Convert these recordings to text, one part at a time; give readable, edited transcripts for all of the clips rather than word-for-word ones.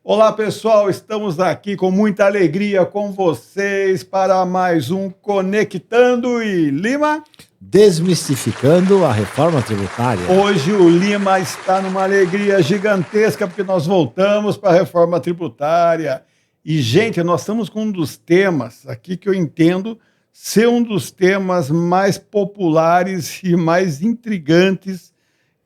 Olá, pessoal, estamos aqui com muita alegria com vocês para mais um Conectando e Lima. Desmistificando a reforma tributária. Hoje o Lima está numa alegria gigantesca porque nós voltamos para a reforma tributária. E, gente, nós estamos com um dos temas aqui que eu entendo ser um dos temas mais populares e mais intrigantes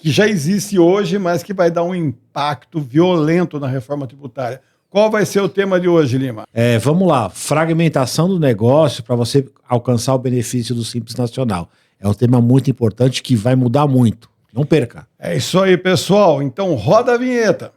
que já existe hoje, mas que vai dar um impacto violento na reforma tributária. Qual vai ser o tema de hoje, Lima? Vamos lá, fragmentação do negócio para você alcançar o benefício do Simples Nacional. É um tema muito importante que vai mudar muito. Não perca. É isso aí, pessoal. Então roda a vinheta.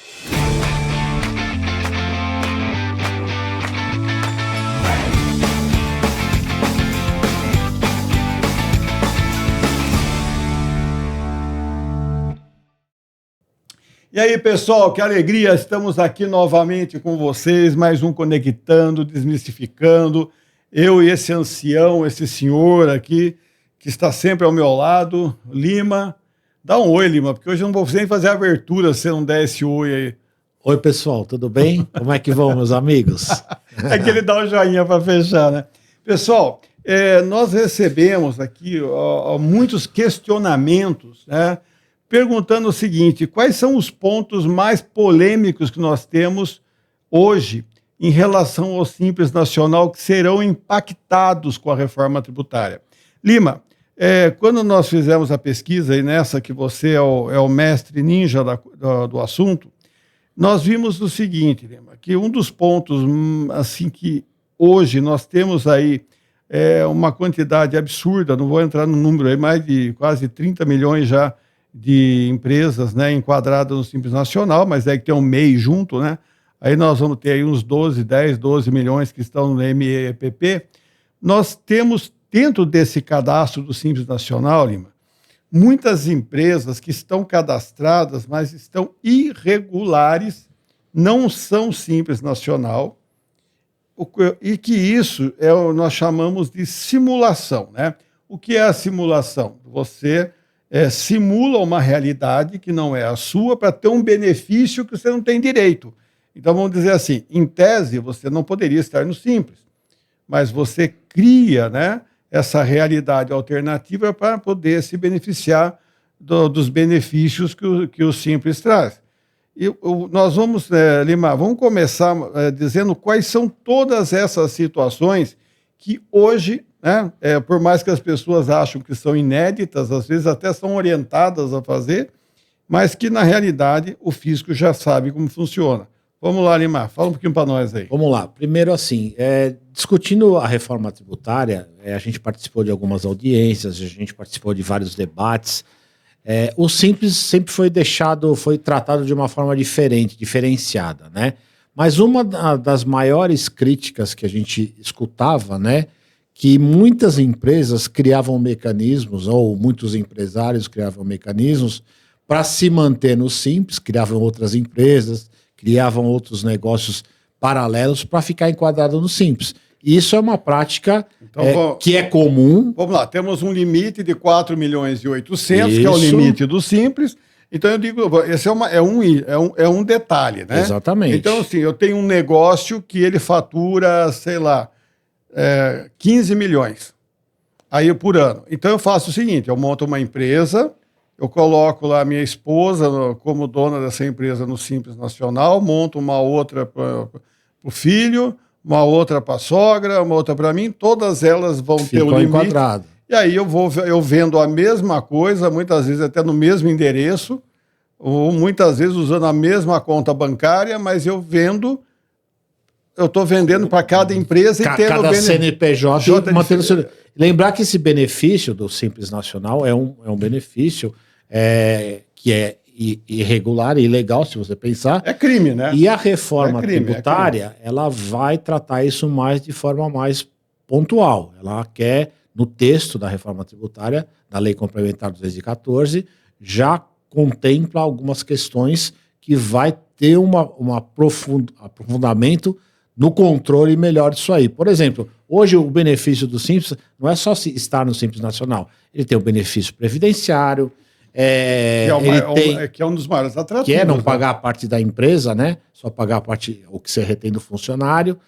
E aí, pessoal, que alegria, estamos aqui novamente com vocês, mais um Conectando, Desmistificando. Eu e esse ancião, esse senhor aqui, que está sempre ao meu lado, Lima. Dá um oi, Lima, porque hoje eu não vou nem fazer a abertura se você não der esse oi aí. Oi, pessoal, tudo bem? Como é que vão, meus amigos? É que ele dá um joinha para fechar, né? Pessoal, nós recebemos aqui muitos questionamentos, né? Perguntando o seguinte: quais são os pontos mais polêmicos que nós temos hoje em relação ao Simples Nacional que serão impactados com a reforma tributária? Lima, quando nós fizemos a pesquisa, e nessa que você é o mestre ninja do assunto, nós vimos o seguinte, Lima, que um dos pontos assim que hoje nós temos aí uma quantidade absurda, não vou entrar no número aí, mais de quase 30 milhões já de empresas, né, enquadradas no Simples Nacional, mas é que tem um MEI junto, né? Aí nós vamos ter aí uns 12 milhões que estão no MEPP. Nós temos, dentro desse cadastro do Simples Nacional, Lima, muitas empresas que estão cadastradas, mas estão irregulares, não são Simples Nacional, e que isso nós chamamos de simulação, né? O que é a simulação? Você simula uma realidade que não é a sua para ter um benefício que você não tem direito. Então, vamos dizer assim, em tese, você não poderia estar no Simples, mas você cria, né, essa realidade alternativa para poder se beneficiar dos benefícios que o Simples traz. Nós vamos, Lima, vamos começar dizendo quais são todas essas situações que hoje, né, por mais que as pessoas acham que são inéditas, às vezes até são orientadas a fazer, mas que, na realidade, o fisco já sabe como funciona. Vamos lá, Lima, fala um pouquinho para nós aí. Vamos lá. Primeiro, assim, discutindo a reforma tributária, a gente participou de algumas audiências, a gente participou de vários debates. O Simples sempre foi tratado de uma forma diferenciada, né? Mas uma das maiores críticas que a gente escutava, né, que muitas empresas criavam mecanismos, ou muitos empresários criavam mecanismos para se manter no Simples, criavam outras empresas, criavam outros negócios paralelos para ficar enquadrado no Simples. E isso é uma prática que é comum. Vamos lá, temos um limite de 4 milhões e 800, que é o limite do Simples. Então eu digo, esse é um detalhe, né? Exatamente. Então, assim, eu tenho um negócio que ele fatura, sei lá, 15 milhões aí por ano. Então eu faço o seguinte: eu monto uma empresa, eu coloco lá a minha esposa como dona dessa empresa no Simples Nacional, monto uma outra para o filho, uma outra para a sogra, uma outra para mim, todas elas vão ter o limite. Enquadrado. E aí eu vendo a mesma coisa, muitas vezes até no mesmo endereço, ou muitas vezes usando a mesma conta bancária, mas eu estou vendendo para cada empresa e tendo cada CNPJ mantendo. Lembrar que esse benefício do Simples Nacional é um benefício que é irregular e ilegal, se você pensar. É crime, né? E a reforma tributária, ela vai tratar isso de forma mais pontual. Ela quer, no texto da reforma tributária, da Lei Complementar 214, já contempla algumas questões que vai ter um aprofundamento no controle melhor disso aí. Por exemplo, hoje o benefício do Simples não é só estar no Simples Nacional. Ele tem o benefício previdenciário, Que é um dos maiores atrativos. Que é não pagar a parte da empresa, né? Só pagar a parte, o que você retém do funcionário.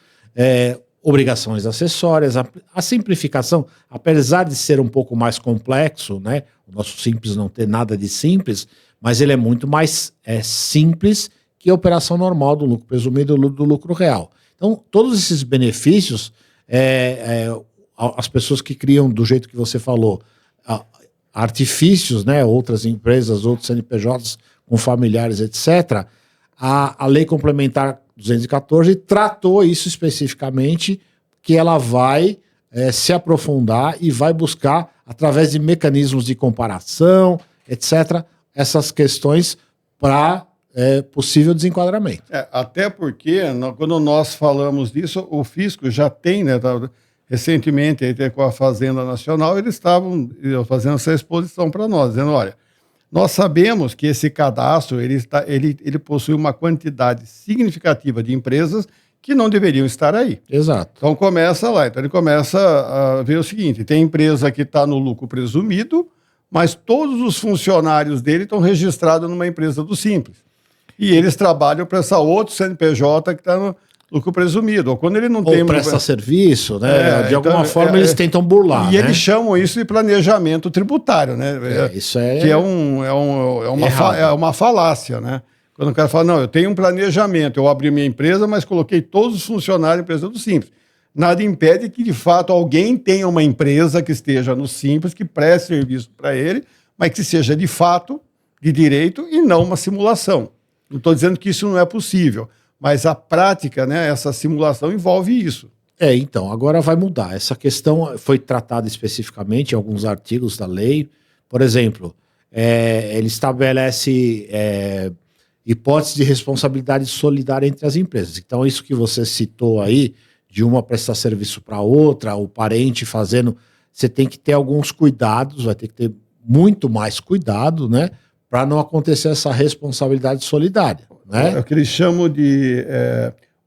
Obrigações acessórias, a simplificação, apesar de ser um pouco mais complexo, né? O nosso Simples não tem nada de simples, mas ele é muito mais simples que a operação normal do lucro presumido do lucro real. Então, todos esses benefícios, as pessoas que criam do jeito que você falou, artifícios, né? Outras empresas, outros CNPJs com familiares, etc., a Lei Complementar 214 tratou isso especificamente, que ela vai se aprofundar e vai buscar, através de mecanismos de comparação, etc., essas questões para possível desenquadramento. Até porque, quando nós falamos disso, o fisco já tem, né, recentemente, aí, com a Fazenda Nacional, eles estavam fazendo essa exposição para nós, dizendo, olha, nós sabemos que esse cadastro ele possui uma quantidade significativa de empresas que não deveriam estar aí. Exato. Então começa lá. Então ele começa a ver o seguinte: tem empresa que está no lucro presumido, mas todos os funcionários dele estão registrados numa empresa do Simples. E eles trabalham para essa outra CNPJ que está no lucro presumido. Ou quando ele não tem... Ou presta serviço, né? De alguma forma eles tentam burlar. E eles chamam isso de planejamento tributário, né? Isso é... Que é uma falácia, né? Quando o cara fala, não, eu tenho um planejamento, eu abri minha empresa, mas coloquei todos os funcionários na empresa do Simples. Nada impede que, de fato, alguém tenha uma empresa que esteja no Simples, que preste serviço para ele, mas que seja de fato, de direito, e não uma simulação. Não estou dizendo que isso não é possível, mas a prática, né, essa simulação envolve isso. Então, agora vai mudar. Essa questão foi tratada especificamente em alguns artigos da lei. Por exemplo, ele estabelece hipótese de responsabilidade solidária entre as empresas. Então, isso que você citou aí, de uma prestar serviço para outra, o parente fazendo, você tem que ter alguns cuidados, vai ter que ter muito mais cuidado, né, para não acontecer essa responsabilidade solidária. Né? É o que eles chamam de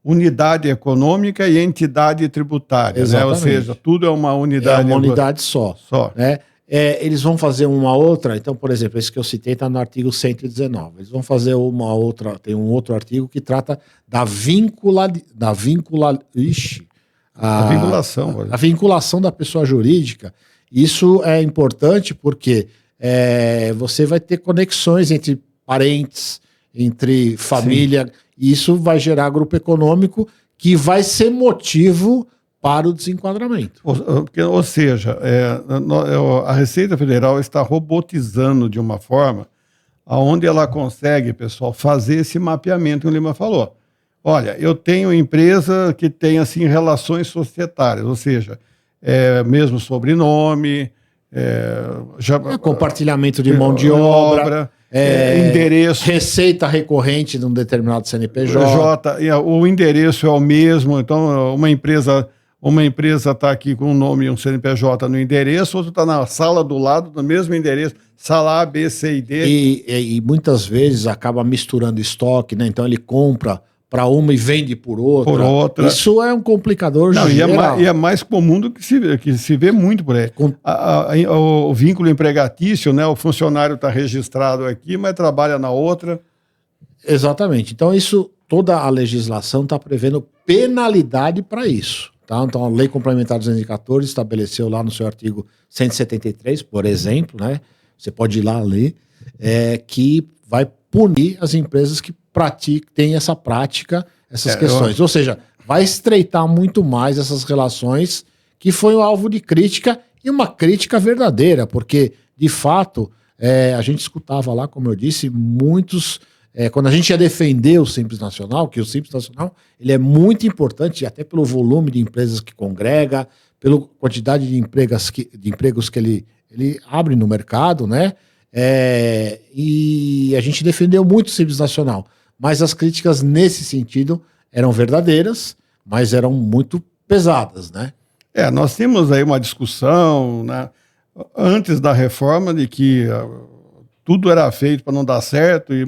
unidade econômica e entidade tributária. Né? Ou seja, tudo é uma unidade. É uma unidade só. Né? Eles vão fazer uma outra, então, por exemplo, esse que eu citei está no artigo 119. Eles vão fazer uma outra, tem um outro artigo que trata da vinculação da pessoa jurídica. Isso é importante porque você vai ter conexões entre parentes, entre família, sim, e isso vai gerar grupo econômico que vai ser motivo para o desenquadramento. Ou seja, a Receita Federal está robotizando de uma forma onde ela consegue, pessoal, fazer esse mapeamento que o Lima falou. Olha, eu tenho empresa que tem assim, relações societárias, ou seja, mesmo sobrenome, compartilhamento de mão de obra, endereço, receita recorrente de um determinado CNPJ. O endereço é o mesmo, então uma empresa está aqui com um nome e um CNPJ no endereço, outra está na sala do lado, no mesmo endereço, sala A, B, C e D. E muitas vezes acaba misturando estoque, né? Então ele compra para uma e vende por outra. Isso é um complicador geral. E é mais comum do que se vê muito por aí. O vínculo empregatício, né? O funcionário está registrado aqui, mas trabalha na outra. Exatamente. Então toda a legislação está prevendo penalidade para isso. Tá? Então a Lei Complementar 214 estabeleceu lá no seu artigo 173, por exemplo, né? Você pode ir lá ler, que vai punir as empresas que têm essa prática, essas questões. Ou seja, vai estreitar muito mais essas relações, que foi um alvo de crítica, e uma crítica verdadeira, porque, de fato, a gente escutava lá, como eu disse, muitos... quando a gente ia defender o Simples Nacional, que o Simples Nacional ele é muito importante, até pelo volume de empresas que congrega, pela quantidade de empregos que ele abre no mercado, né? E a gente defendeu muito o Simples Nacional, mas as críticas nesse sentido eram verdadeiras, mas eram muito pesadas, né? Nós temos aí uma discussão, né, antes da reforma de que tudo era feito para não dar certo e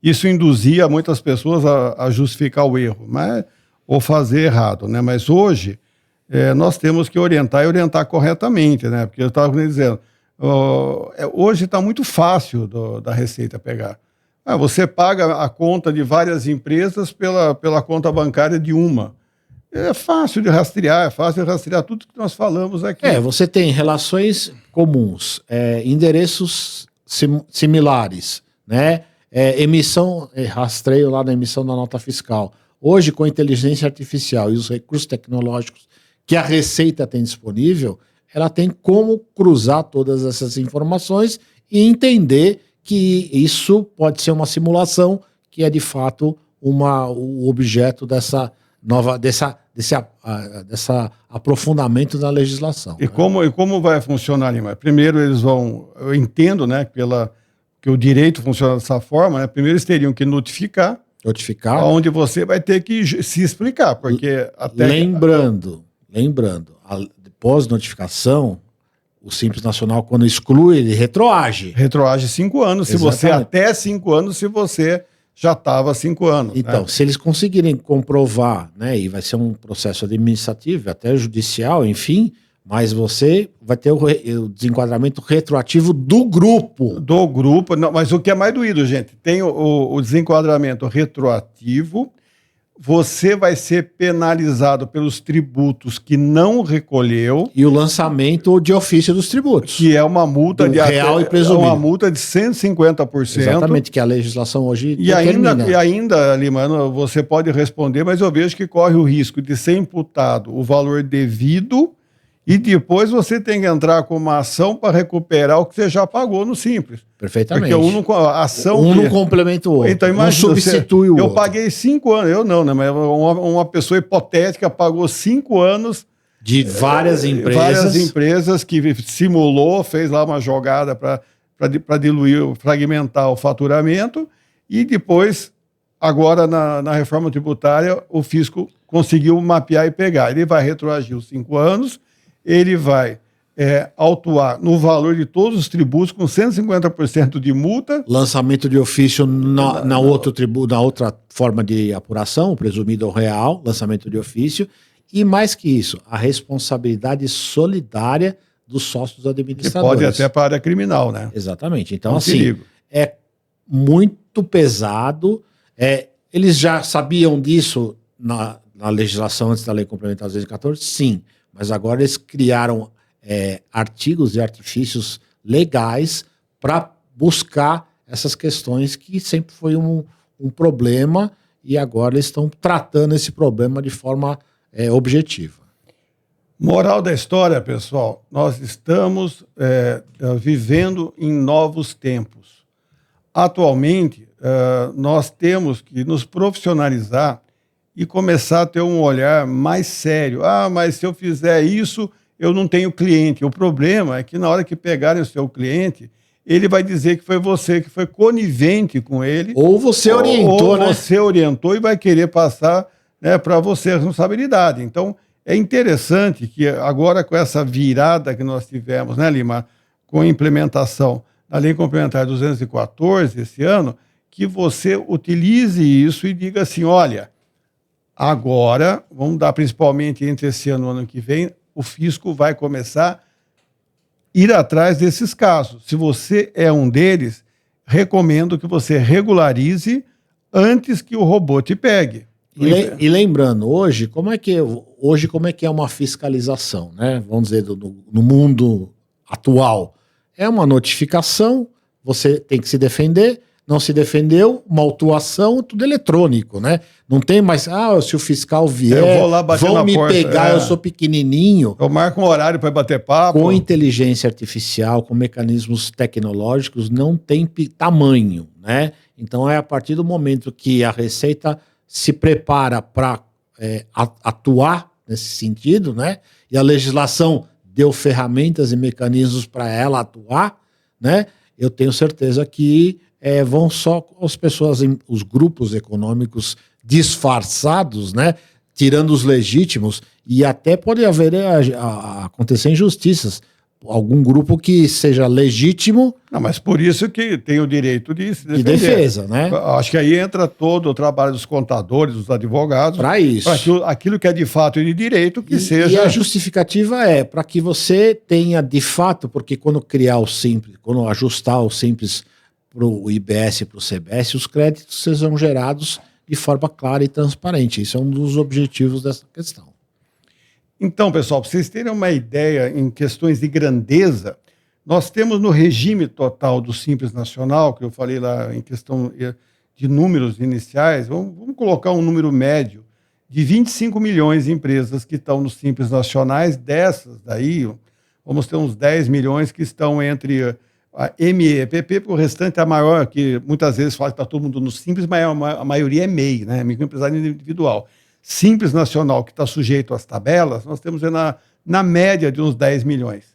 isso induzia muitas pessoas a justificar o erro, ou fazer errado, né? Mas hoje nós temos que orientar e orientar corretamente, né? Porque eu estava dizendo, Hoje está muito fácil da Receita pegar. Você paga a conta de várias empresas pela conta bancária de uma. É fácil de rastrear, tudo que nós falamos aqui. Você tem relações comuns, endereços similares, né? Rastreio lá na emissão da nota fiscal. Hoje, com a inteligência artificial e os recursos tecnológicos que a Receita tem disponível, ela tem como cruzar todas essas informações e entender que isso pode ser uma simulação, que é de fato o objeto desse aprofundamento da legislação. E como vai funcionar, Lima? Primeiro eu entendo, né, que o direito funciona dessa forma, né? Primeiro eles teriam que notificar, onde você vai ter que se explicar, porque até... Lembrando, depois da notificação, o Simples Nacional, quando exclui, ele retroage. Retroage 5 anos, até 5 anos, se você já estava há 5 anos. Então, né? Se eles conseguirem comprovar, né, e vai ser um processo administrativo, até judicial, enfim, mas você vai ter o desenquadramento retroativo do grupo. Não, mas o que é mais doído, gente, tem o desenquadramento retroativo. Você vai ser penalizado pelos tributos que não recolheu. E o lançamento de ofício dos tributos. Que é uma multa de real e presumido. Uma multa de 150%. Exatamente, que a legislação hoje determina. E ainda, Limano, você pode responder, mas eu vejo que corre o risco de ser imputado o valor devido e depois você tem que entrar com uma ação para recuperar o que você já pagou no Simples. Perfeitamente. Porque a ação não complementa o outro. Então, imagina, não substitui o outro. Eu paguei 5 anos, eu não, né? Mas uma pessoa hipotética pagou 5 anos de várias empresas que simulou, fez lá uma jogada para diluir, fragmentar o faturamento e depois, agora na reforma tributária, o fisco conseguiu mapear e pegar. Ele vai retroagir os 5 anos, ele vai autuar no valor de todos os tributos com 150% de multa. Lançamento de ofício na outra forma de apuração, o presumido ou real, lançamento de ofício. E mais que isso, a responsabilidade solidária dos sócios administradores. Que pode até para a área criminal, né? Exatamente. Então, é muito pesado. Eles já sabiam disso na legislação antes da Lei Complementar 214? Sim. Mas agora eles criaram artigos e artifícios legais para buscar essas questões que sempre foi um problema e agora eles estão tratando esse problema de forma objetiva. Moral da história, pessoal, nós estamos vivendo em novos tempos. Atualmente, nós temos que nos profissionalizar e começar a ter um olhar mais sério. Mas se eu fizer isso, eu não tenho cliente. O problema é que na hora que pegarem o seu cliente, ele vai dizer que foi você que foi conivente com ele. Ou você orientou, ou você orientou e vai querer passar, né, para você a responsabilidade. Então, é interessante que agora com essa virada que nós tivemos, né, Lima, com a implementação da Lei Complementar 214 esse ano, que você utilize isso e diga assim, olha, agora, vamos dar principalmente entre esse ano e o ano que vem, o fisco vai começar a ir atrás desses casos. Se você é um deles, recomendo que você regularize antes que o robô te pegue. E lembrando, hoje como é que é uma fiscalização, né? Vamos dizer, no mundo atual. É uma notificação, você tem que se defender, não se defendeu, uma autuação, tudo eletrônico, né? Não tem mais, se o fiscal vier, eu vou lá bater vão na me porta, pegar, eu sou pequenininho. Eu marco um horário para bater papo. Com inteligência artificial, com mecanismos tecnológicos, não tem tamanho, né? Então é a partir do momento que a Receita se prepara para atuar nesse sentido, né? E a legislação deu ferramentas e mecanismos para ela atuar, né? Eu tenho certeza que vão só as pessoas, os grupos econômicos disfarçados, né? Tirando os legítimos, e até pode haver acontecer injustiças. algum grupo que seja legítimo. Não, mas por isso que tem o direito de se defender. De defesa, né? Acho que aí entra todo o trabalho dos contadores, dos advogados. Para isso. Para aquilo que é de fato e de direito que seja. E a justificativa é para que você tenha de fato, porque quando criar o Simples, quando ajustar o Simples para o IBS e para o CBS, os créditos sejam gerados de forma clara e transparente. Isso é um dos objetivos dessa questão. Então, pessoal, para vocês terem uma ideia em questões de grandeza, nós temos no regime total do Simples Nacional, que eu falei lá em questão de números iniciais, vamos colocar um número médio de 25 milhões de empresas que estão no Simples Nacionais. Dessas daí, vamos ter uns 10 milhões que estão entre a MEPP, porque o restante é a maior, que muitas vezes fala que está todo mundo no Simples, mas a maioria é MEI, né? Microempresário individual. Simples Nacional, que está sujeito às tabelas, nós temos na média de uns 10 milhões.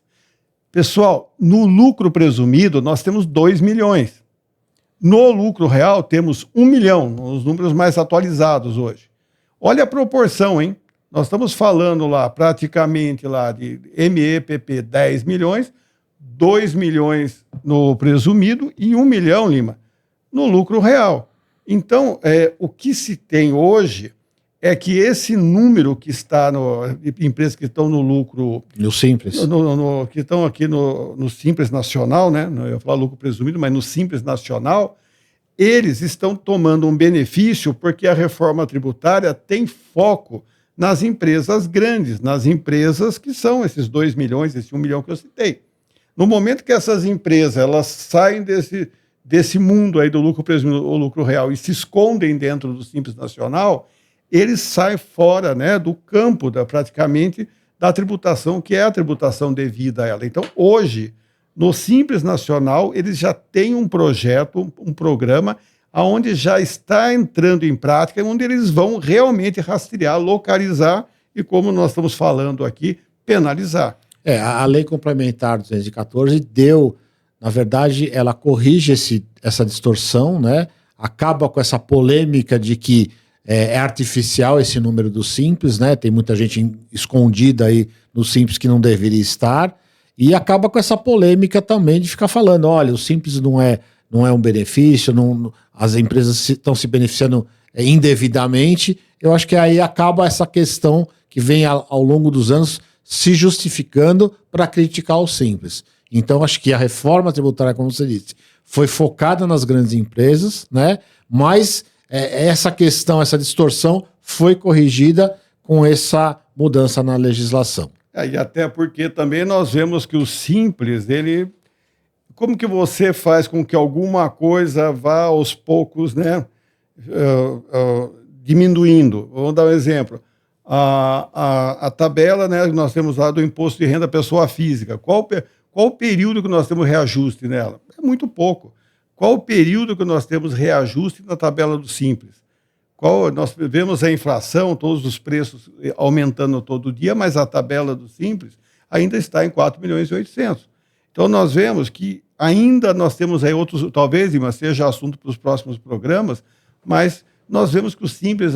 Pessoal, no lucro presumido, nós temos 2 milhões. No lucro real, temos 1 milhão, os números mais atualizados hoje. Olha a proporção, hein? Nós estamos falando lá, praticamente, lá de MEPP 10 milhões, 2 milhões no presumido e 1 milhão, Lima, no lucro real. Então, o que se tem hoje é que esse número que está de empresas que estão no lucro... No Simples. Que estão aqui no Simples Nacional, né? Eu ia falar lucro presumido, mas no Simples Nacional, eles estão tomando um benefício porque a reforma tributária tem foco nas empresas grandes, nas empresas que são esses 2 milhões, esse 1 milhão que eu citei. No momento que essas empresas elas saem desse mundo aí do lucro presumido ou lucro real e se escondem dentro do Simples Nacional, eles saem fora, né, do campo praticamente da tributação, que é a tributação devida a ela. Então, hoje, no Simples Nacional, eles já têm um projeto, um programa, onde já está entrando em prática, onde eles vão realmente rastrear, localizar e, como nós estamos falando aqui, penalizar. A Lei Complementar 214 deu, na verdade, ela corrige essa distorção, né? Acaba com essa polêmica de que é artificial esse número do Simples, né? Tem muita gente escondida aí no Simples que não deveria estar, e acaba com essa polêmica também de ficar falando, olha, o Simples não é um benefício, as empresas estão se beneficiando indevidamente. Eu acho que aí acaba essa questão que vem ao longo dos anos se justificando para criticar o Simples. Então, acho que a reforma tributária, como você disse, foi focada nas grandes empresas, né? Mas essa questão, essa distorção foi corrigida com essa mudança na legislação. E até porque também nós vemos que o Simples, como que você faz com que alguma coisa vá aos poucos, né, diminuindo? Vamos dar um exemplo. A tabela, né, que nós temos lá do imposto de renda pessoa física. Qual o período que nós temos reajuste nela? É muito pouco. Qual o período que nós temos reajuste na tabela do Simples? Nós vemos a inflação, todos os preços aumentando todo dia, mas a tabela do Simples ainda está em 4 milhões e 800. Então nós vemos que ainda nós temos aí outros, talvez, mas seja assunto para os próximos programas, mas nós vemos que o Simples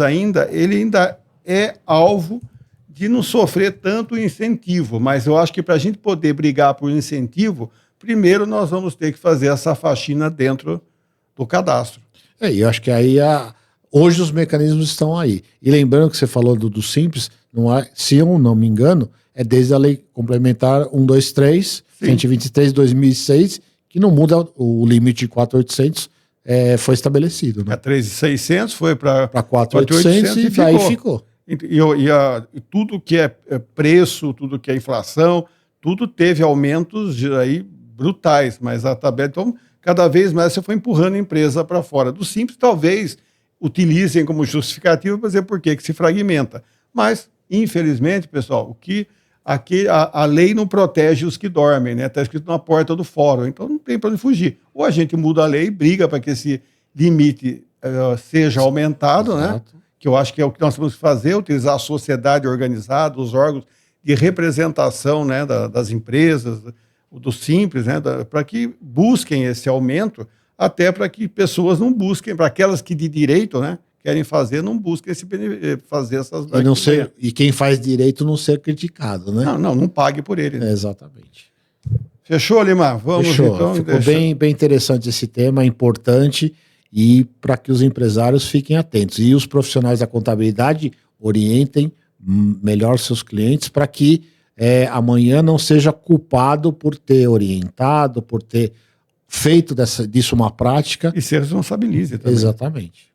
ele ainda é alvo de não sofrer tanto incentivo, mas eu acho que para a gente poder brigar por incentivo, primeiro nós vamos ter que fazer essa faxina dentro do cadastro. Eu acho que aí hoje os mecanismos estão aí. E lembrando que você falou do Simples, se eu não me engano, é desde a Lei Complementar 123, 123 de 2006, que não muda o limite de 4.800, foi estabelecido. Né? A 3.600 foi para 4.800 e aí ficou. E tudo que é preço, tudo que é inflação, tudo teve aumentos aí brutais, mas a tabela, então, cada vez mais você foi empurrando a empresa para fora. Do Simples, talvez utilizem como justificativa para dizer por que se fragmenta. Mas, infelizmente, pessoal, a lei não protege os que dormem, né? Está escrito na porta do fórum, então não tem para onde fugir. Ou a gente muda a lei, briga para que esse limite seja aumentado, né? Que eu acho que é o que nós temos que fazer, utilizar a sociedade organizada, os órgãos de representação, né, das empresas, do Simples, né, para que busquem esse aumento, até para que pessoas não busquem, para aquelas que de direito, né, querem fazer, não busquem fazer essas... E quem faz direito não ser criticado, né? Não pague por ele. Né? Exatamente. Fechou, Lima? Vamos Fechou. então. Ficou bem interessante esse tema, é importante, e para que os empresários fiquem atentos. E os profissionais da contabilidade orientem melhor seus clientes para que amanhã não seja culpado por ter orientado, por ter feito disso uma prática. E se responsabilize também. Exatamente.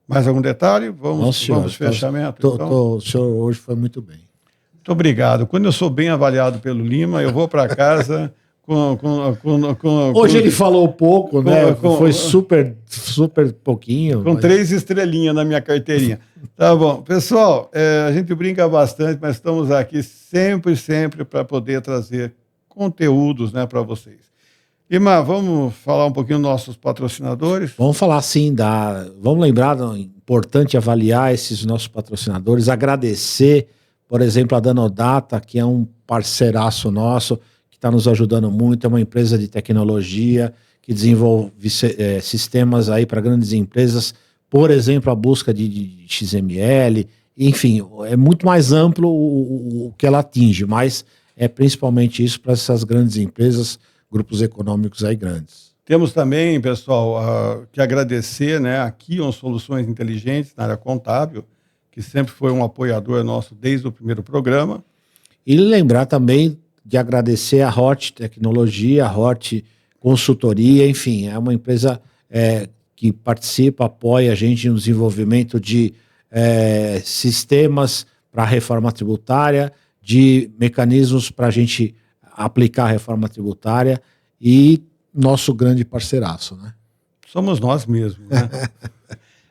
Mais algum detalhe? Vamos fechamento. O senhor hoje foi muito bem. Muito obrigado. Quando eu sou bem avaliado pelo Lima, eu vou para casa Hoje ele falou pouco, né? Foi super pouquinho. Com 3 estrelinhas na minha carteirinha. Tá bom. Pessoal, a gente brinca bastante, mas estamos aqui sempre para poder trazer conteúdos, né, para vocês. Lima, vamos falar um pouquinho dos nossos patrocinadores? Vamos falar sim, vamos lembrar, é importante avaliar esses nossos patrocinadores, agradecer, por exemplo, a Danodata, que é um parceiraço nosso, que está nos ajudando muito, é uma empresa de tecnologia que desenvolve sistemas aí para grandes empresas, por exemplo, a busca de XML, enfim, é muito mais amplo o que ela atinge, mas é principalmente isso para essas grandes empresas, grupos econômicos aí grandes. Temos também, pessoal, que agradecer, né, aqui a Soluções Inteligentes na área contábil, que sempre foi um apoiador nosso desde o primeiro programa. E lembrar também de agradecer a Hort Tecnologia, a Hort Consultoria, enfim, é uma empresa que participa, apoia a gente no desenvolvimento de sistemas para a reforma tributária, de mecanismos para a gente aplicar a reforma tributária e nosso grande parceiraço, né? Somos nós mesmos, né?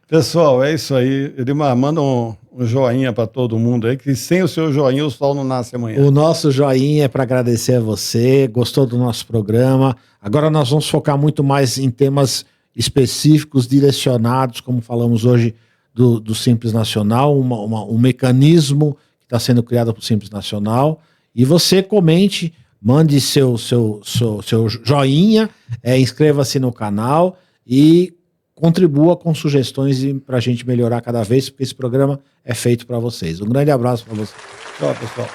Pessoal, é isso aí. Edmar, manda um joinha para todo mundo aí, que sem o seu joinha o sol não nasce amanhã. O nosso joinha é para agradecer a você, gostou do nosso programa. Agora nós vamos focar muito mais em temas específicos, direcionados, como falamos hoje do Simples Nacional, um mecanismo que está sendo criado para o Simples Nacional. E você comente, mande seu joinha, inscreva-se no canal e contribua com sugestões para a gente melhorar cada vez, porque esse programa é feito para vocês. Um grande abraço para vocês. Tchau, pessoal.